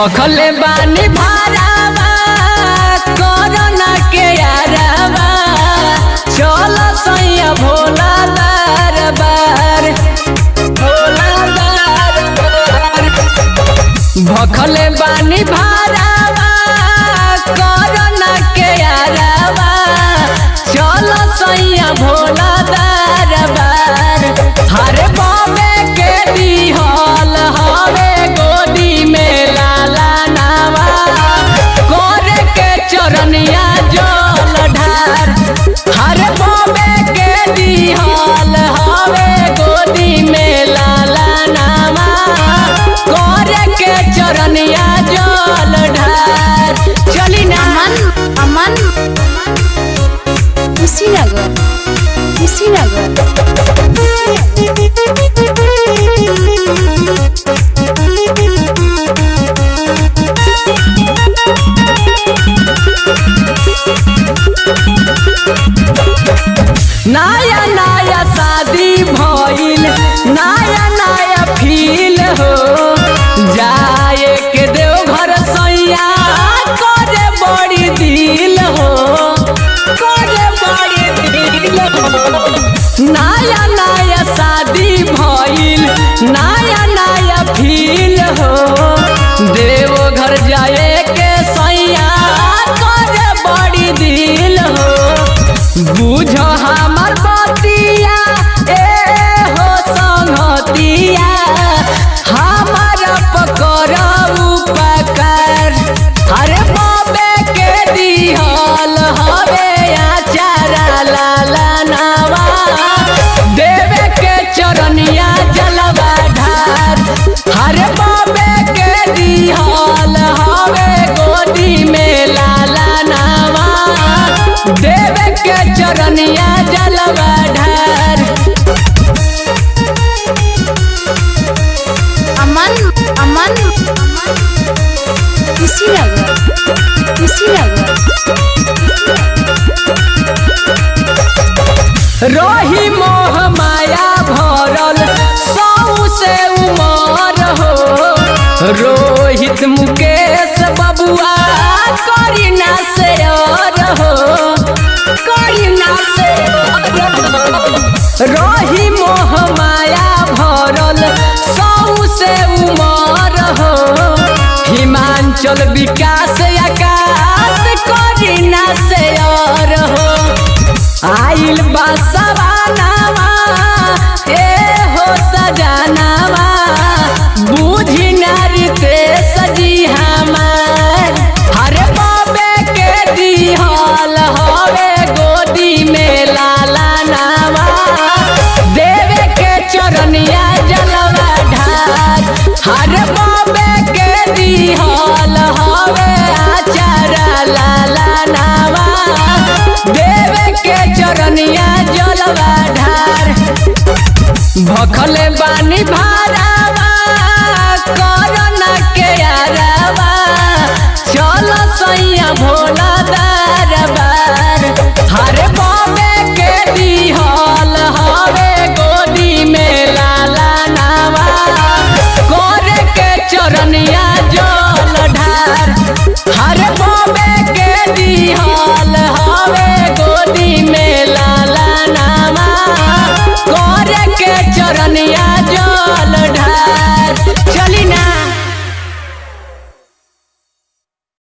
भखले बानी भारावा कोरोना के यारावा चल सैया भोला दरबार भखले बानी भारावा कोरोना के यारावा चल सैया भोला दरबार हरे बाबे के दिहल हवे गोदी में लाला नावा कोरे के चरनिया जल ढार हरे बाबे के दिहल हवे गोदी में लाला नावा कोरे के चरनिया जल ढार चली ना अमन कुशीनगर नया नया शादी भइल नया नया फील हो जाए के देव घर सैया करे बड़ी दिल हो करे बड़ी दिल हो नया नया शादी भइल नया नया फील हो देव घर जाए के सैया करे बड़ी दिल हो बुझ हमर बतिया ए हो संगतिया हमर पकर उपकार हरे बाबे के दिहल हवे आचारा लाला नावा देवे के चरनिया जलवा ढार हरे बाबे के दिहल हवे गोदी में लाला नावा देवे के चरनिया जलवा ढार अमन कुशीनगर रोही मोह माया भरल सौ से उमर हो रोहित मुकेश बबुआ करीना से और हो करीना से रोही मोह माया भरल सौ से उमर हो हिमांचल विकास आकाश करीना से और हो आइल बसवानावा ए हो सजनावा बूझी नारी ते सजी हमार हरे बाबे के दिहल हवे गोदी में लाला नावा देवे के चरनिया जलवा ढार हरे बाबे के दिहल हवे आचारा लाला नावा देवे के चरनिया जलवा ढार भखले बानी भारावा कोरोना के यारावा चल सैया भोला दरबार हरे बाबे के दिहल हवे गोदी में लाला नावा कोरे के चरनिया जल ढार हरे बाबे के दिहल हवे गोदी में लाला नावा कोरे के चरनिया